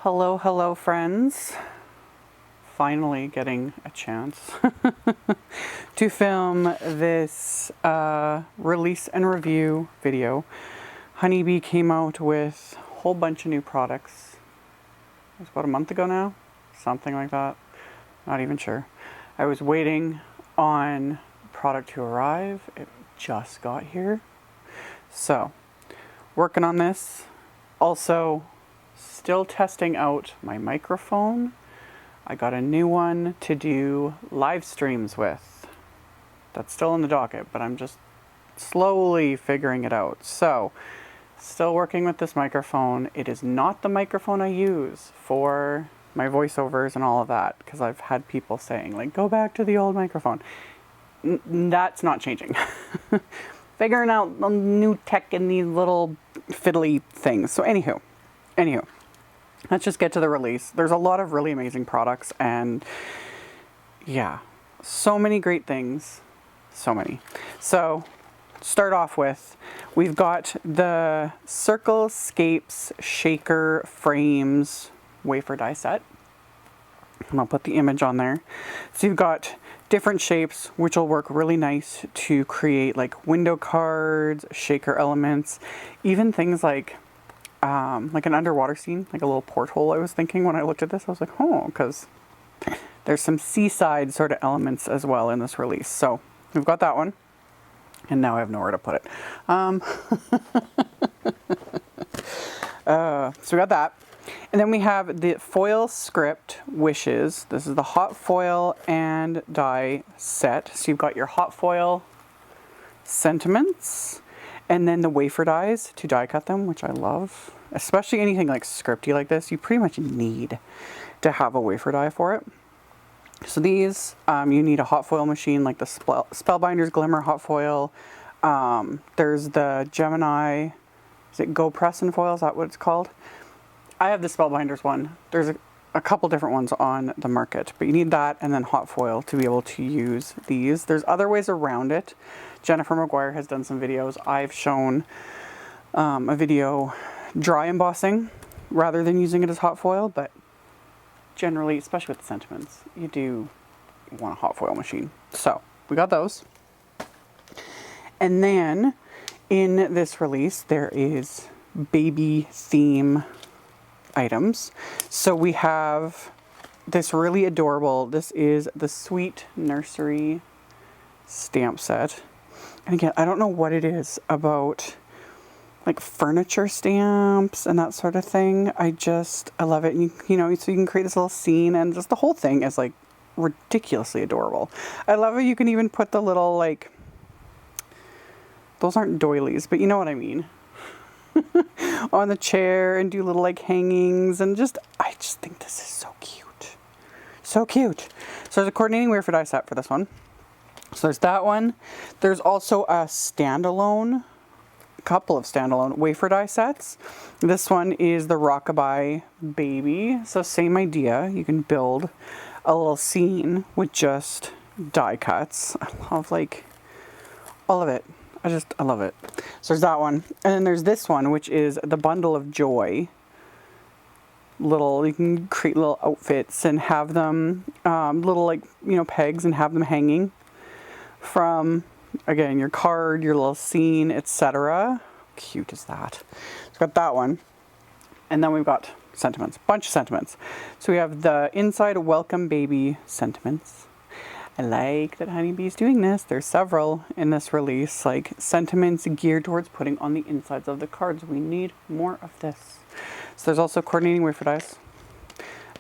Hello, hello friends. Finally getting a chance to film this release and review video. Honeybee came out with a whole bunch of new products. It was about a month ago now, something like that. Not even sure. I was waiting on product to arrive. It just got here. So, working on this. Also, still testing out my microphone. I got a new one to do live streams with. That's still in the docket, but I'm just slowly figuring it out. So, still working with this microphone. It is not the microphone I use for my voiceovers and all of that, because I've had people saying, like, go back to the old microphone. That's not changing. Figuring out the new tech in these little fiddly things. So anywho, let's just get to the release. There's a lot of really amazing products and yeah, so many great things. So many. So start off with, we've got the CIRCLESCAPES shaker frames wafer die set. And I'll put the image on there. So you've got different shapes, which will work really nice to create like window cards, shaker elements, even things like an underwater scene, like a little porthole. I was thinking when I looked at this, I was like, oh, because there's some seaside sort of elements as well in this release. So we've got that one, and now I have nowhere to put it. So we got that. And then we have the foil script wishes. This is the hot foil and die set. So you've got your hot foil sentiments and then the wafer dies to die cut them, which I love. Especially anything like scripty like this, you pretty much need to have a wafer die for it. So these, you need a hot foil machine like the Spellbinder's Glimmer hot foil. There's the Gemini, is it Go Press and Foil? Is that what it's called? I have the Spellbinders one. There's a couple different ones on the market, but you need that and then hot foil to be able to use these. There's other ways around it. Jennifer McGuire has done some videos. I've shown a video dry embossing rather than using it as hot foil, but generally, especially with the sentiments, you do want a hot foil machine. So we got those. And then in this release, there is baby theme items. So we have this really adorable, this is the Sweet Nursery stamp set. And again, I don't know what it is about like furniture stamps and that sort of thing. I love it. And you know, so you can create this little scene and just the whole thing is like ridiculously adorable. I love it. You can even put the little like, those aren't doilies, but you know what I mean. On the chair and do little like hangings and I just think this is so cute. So cute. So there's a coordinating wafer die set for this one. So there's that one. There's also a couple of standalone wafer die sets. This one is the Rockabye Baby. So same idea. You can build a little scene with just die cuts. I love like all of it. I love it. So there's that one. And then there's this one, which is the Bundle of Joy. You can create little outfits and have them, little like, you know, pegs and have them hanging from, again, your card, your little scene, etc. Cute is that. So we've got that one. And then we've got sentiments, bunch of sentiments. So we have the Inside Welcome Baby sentiments. I like that Honeybee's doing this. There's several in this release, like sentiments geared towards putting on the insides of the cards. We need more of this. So there's also coordinating wafer dies.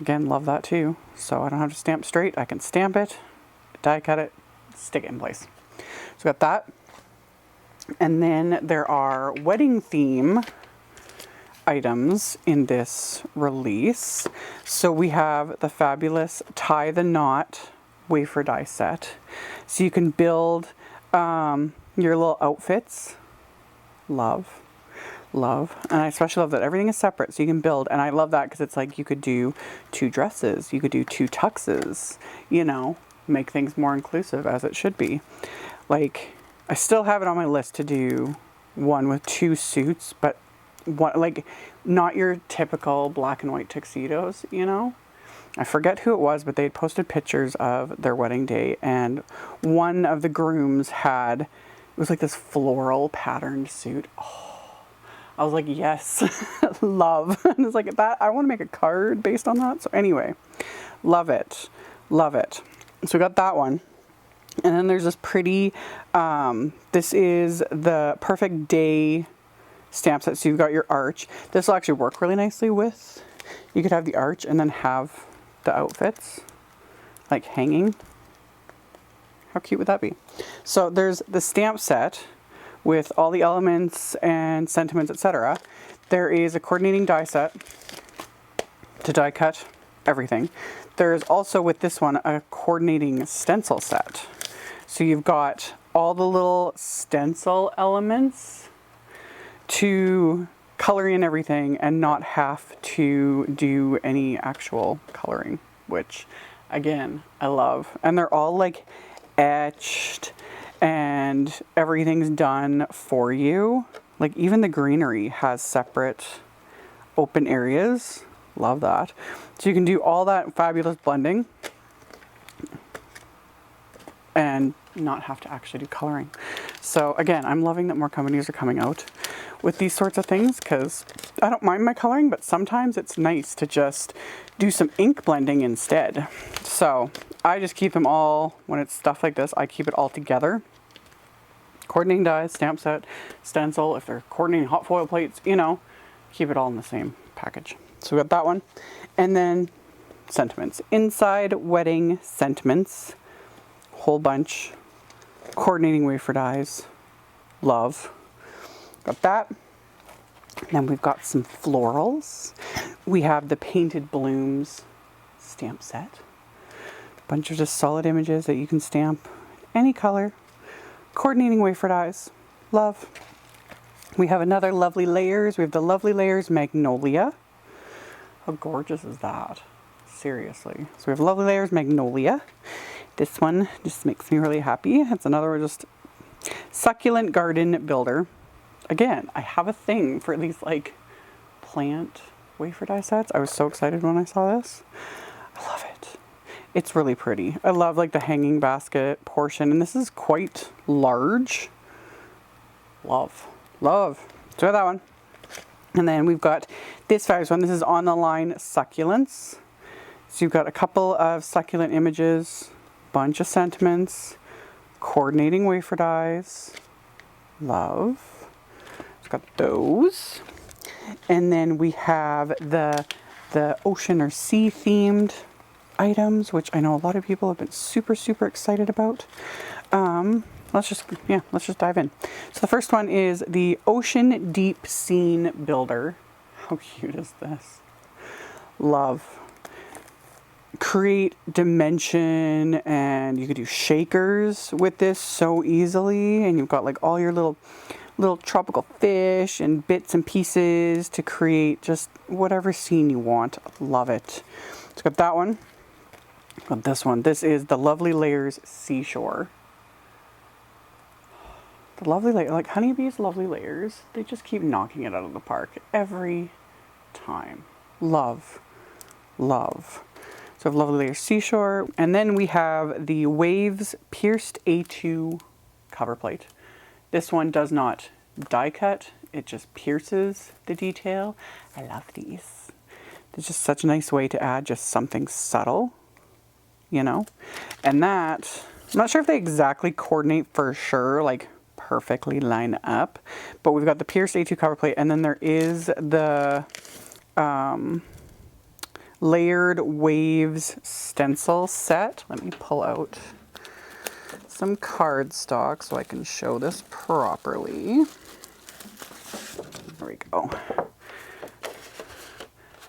Again, love that too. So I don't have to stamp straight. I can stamp it, die cut it, stick it in place. So we got that. And then there are wedding theme items in this release. So we have the fabulous Tie the Knot wafer die set. So you can build your little outfits. Love. And I especially love that everything is separate, so you can build. And I love that because it's like you could do 2 dresses, you could do 2 tuxes, you know, make things more inclusive as it should be. Like, I still have it on my list to do one with 2 suits, but like not your typical black and white tuxedos, you know. I forget who it was, but they had posted pictures of their wedding day, and one of the grooms had, it was like this floral patterned suit. Oh, I was like, yes, love. And it's like that, I want to make a card based on that. So anyway, love it. Love it. So we got that one. And then there's this pretty, this is the Perfect Day stamp set. So you've got your arch. This will actually work really nicely with, you could have the arch and then have the outfits like hanging. How cute would that be? So there's the stamp set with all the elements and sentiments, etc. There is a coordinating die set to die cut everything. There's also with this one a coordinating stencil set. So you've got all the little stencil elements to color in everything and not have to do any actual coloring, which again, I love. And they're all like etched and everything's done for you. Like even the greenery has separate open areas. Love that. So you can do all that fabulous blending and not have to actually do coloring. So again, I'm loving that more companies are coming out with these sorts of things because I don't mind my coloring, but sometimes it's nice to just do some ink blending instead. So I just keep them all, when it's stuff like this, I keep it all together. Coordinating dies, stamp set, stencil, if they're coordinating hot foil plates, you know, keep it all in the same package. So we got that one. And then sentiments. Inside Wedding Sentiments. Whole bunch. Coordinating wafer dies. Love. Got that. And then we've got some florals. We have the Painted Blooms stamp set. A bunch of just solid images that you can stamp any color. Coordinating wafer dies. Love. We have another Lovely Layers. We have the Lovely Layers Magnolia. How gorgeous is that? Seriously. So we have Lovely Layers Magnolia. This one just makes me really happy. It's another just Succulent Garden Builder. Again, I have a thing for these like plant wafer die sets. I was so excited when I saw this. I love it. It's really pretty. I love like the hanging basket portion, and this is quite large. Love. Love. So that one. And then we've got this fabulous one. This is on the line Succulents. So you've got a couple of succulent images, bunch of sentiments, coordinating wafer dies. Love. It's got those. And then we have the ocean or sea themed items, which I know a lot of people have been super, super excited about. Let's just dive in. So the first one is the Ocean Deep Scene Builder. How cute is this? Love. Create dimension, and you could do shakers with this so easily, and you've got like all your little tropical fish and bits and pieces to create just whatever scene you want. Love it. It's got that one. Got this one. This is the Lovely Layers Seashore. The Lovely Layers, like Honeybee's Lovely Layers, they just keep knocking it out of the park every time. Love. Love. So Lovely Layers Seashore. And then we have the Waves Pierced A2 cover plate. This one does not die cut. It just pierces the detail. I love these. It's just such a nice way to add just something subtle, you know? And that, I'm not sure if they exactly coordinate for sure, like perfectly line up, but we've got the Pierced A2 cover plate, and then there is the Layered Waves stencil set. Let me pull out some cardstock so I can show this properly. There we go.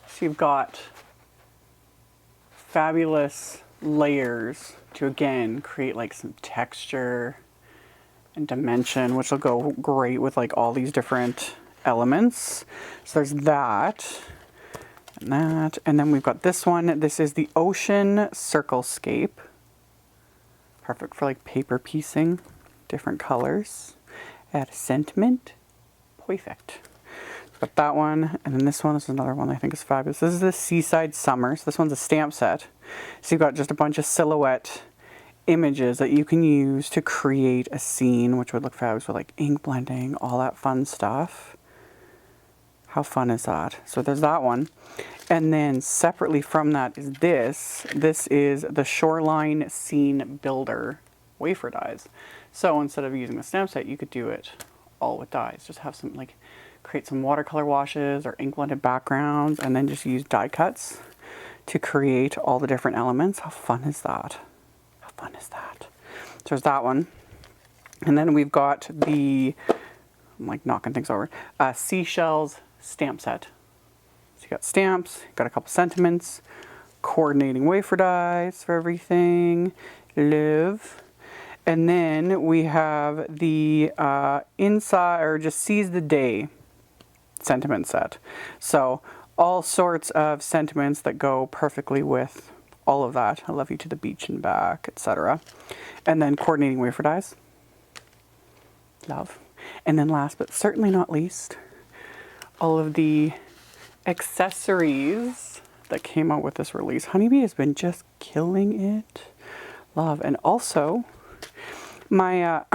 So you've got fabulous layers to again create like some texture and dimension, which will go great with like all these different elements. So there's that and that, and then we've got this one. This is the Ocean CIRCLESCAPE. Perfect for like paper piecing, different colors. Add a sentiment. Perfect. Got that one, and then this one is another one I think is fabulous. This is the Seaside Summer. So this one's a stamp set. So you've got just a bunch of silhouette images that you can use to create a scene, which would look fabulous with like ink blending, all that fun stuff. How fun is that? So there's that one. And then separately from that is this. This is the Shoreline Scene Builder wafer dies. So instead of using the stamp set, you could do it all with dies. Just have some, like, create some watercolor washes or ink blended backgrounds, and then just use die cuts to create all the different elements. How fun is that? How fun is that? So there's that one. And then we've got the, I'm like knocking things over, Seashells stamp set. So you got stamps, got a couple sentiments, coordinating wafer dies for everything, love. And then we have the inside, or just seize the day sentiment set. So all sorts of sentiments that go perfectly with all of that. I love you to the beach and back, etc. And then coordinating wafer dies. Love. And then last but certainly not least, all of the accessories that came out with this release. Honeybee has been just killing it. Love. And also my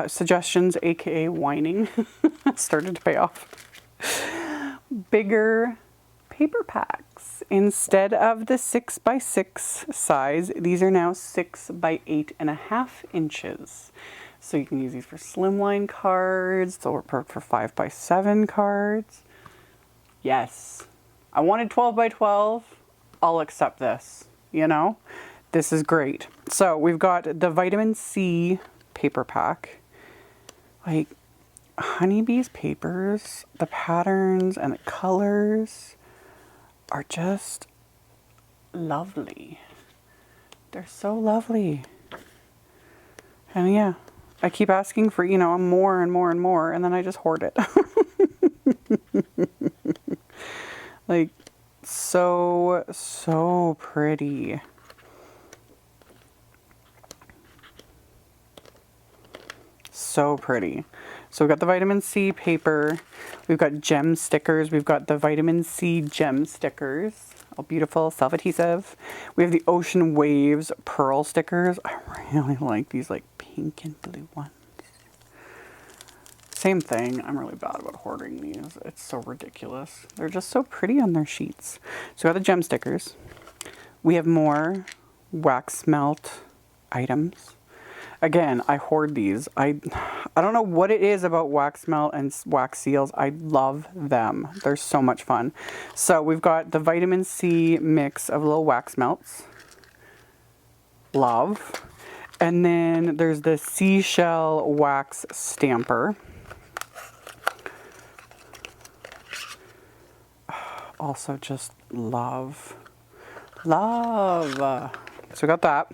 suggestions, aka whining, started to pay off. Bigger paper packs. Instead of the 6x6 size, these are now 6 by 8.5 inches. So you can use these for slimline cards, or for 5x7 cards. Yes, I wanted 12 by 12. I'll accept this, you know? This is great. So we've got the vitamin C paper pack. Like, Honeybee's papers, the patterns and the colors are just lovely. They're so lovely. And yeah, I keep asking for, you know, more and more and more, and then I just hoard it. Like, so pretty. So pretty. So we've got the vitamin C paper, we've got gem stickers, we've got the vitamin C gem stickers, all beautiful, self-adhesive. We have the ocean waves pearl stickers. I really like these like pink and blue ones. Same thing, I'm really bad about hoarding these. It's so ridiculous. They're just so pretty on their sheets. So we have the gem stickers. We have more wax melt items. Again, I hoard these. I don't know what it is about wax melt and wax seals. I love them. They're so much fun. So we've got the vitamin C mix of little wax melts. Love. And then there's the seashell wax stamper. Also just love. Love. So we got that.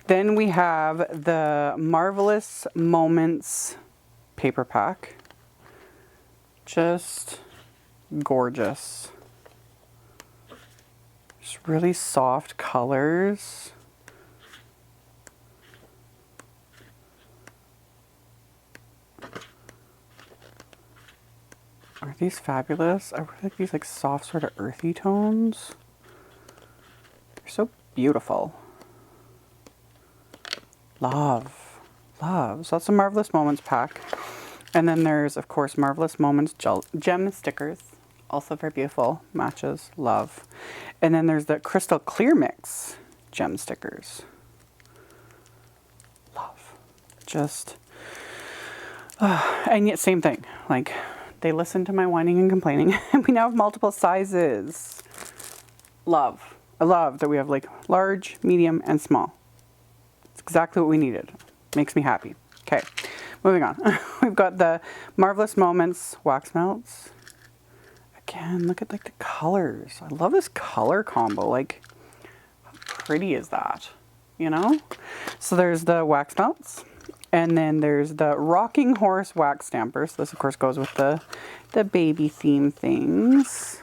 Then we have the Marvelous Moments paper pack. Just gorgeous. Just really soft colors. Are these fabulous? I really like these like soft sort of earthy tones. They're so beautiful. Love. Love. So that's a Marvelous Moments pack. And then there's, of course, Marvelous Moments gem stickers. Also very beautiful. Matches. Love. And then there's the Crystal Clear Mix gem stickers. Love. Just... and yet same thing. Like, they listen to my whining and complaining. And we now have multiple sizes. Love. I love that we have like large, medium, and small. Exactly what we needed. Makes me happy. Okay, moving on. We've got the Marvelous Moments wax melts. Again, look at like the colors. I love this color combo. Like, how pretty is that? You know? So there's the wax melts. And then there's the Rocking Horse wax stamper. So this, of course, goes with the baby theme things.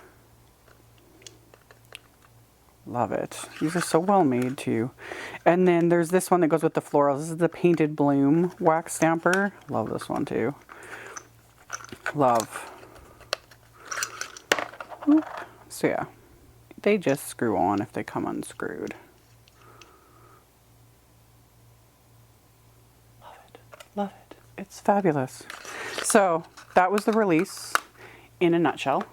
Love it. These are so well made too. And then there's this one that goes with the florals. This is the Painted Bloom wax stamper. Love this one too. Love. So yeah, they just screw on if they come unscrewed. Love it, love it. It's fabulous. So that was the release in a nutshell.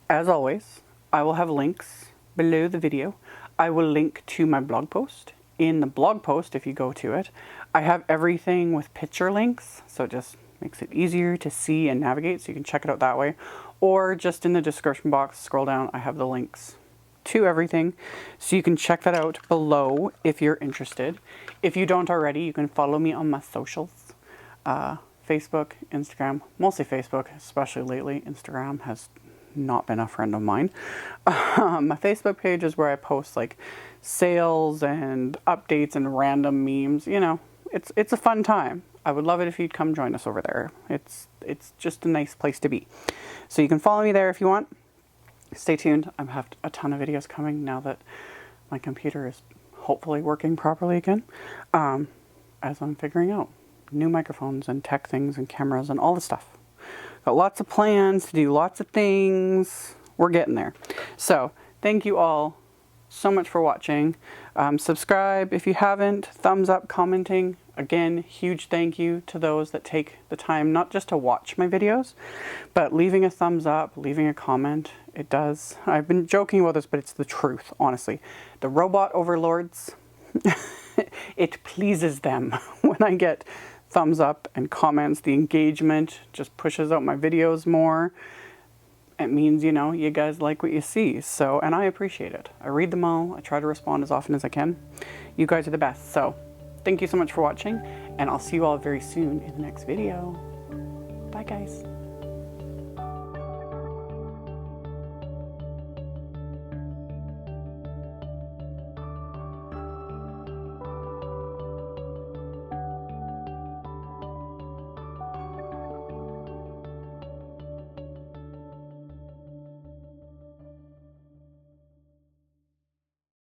As always, I will have links below the video. I will link to my blog post. In the blog post, if you go to it, I have everything with picture links, so it just makes it easier to see and navigate, so you can check it out that way. Or just in the description box, scroll down, I have the links to everything, so you can check that out below if you're interested. If you don't already, you can follow me on my socials. Facebook, Instagram, mostly Facebook, especially lately. Instagram has not been a friend of mine. My Facebook page is where I post like sales and updates and random memes. You know, it's a fun time. I would love it if you'd come join us over there. It's just a nice place to be. So you can follow me there if you want. Stay tuned. I have a ton of videos coming now that my computer is hopefully working properly again. As I'm figuring out new microphones and tech things and cameras and all the stuff. Got lots of plans to do lots of things. We're getting there. So thank you all so much for watching. Subscribe if you haven't. Thumbs up, commenting. Again, huge thank you to those that take the time not just to watch my videos, but leaving a thumbs up, leaving a comment. It does. I've been joking about this, but it's the truth, honestly. The robot overlords, it pleases them when I get thumbs up and comments. The engagement just pushes out my videos more. It means, you know, you guys like what you see. So, and I appreciate it. I read them all. I try to respond as often as I can. You guys are the best. So thank you so much for watching, and I'll see you all very soon in the next video. Bye guys.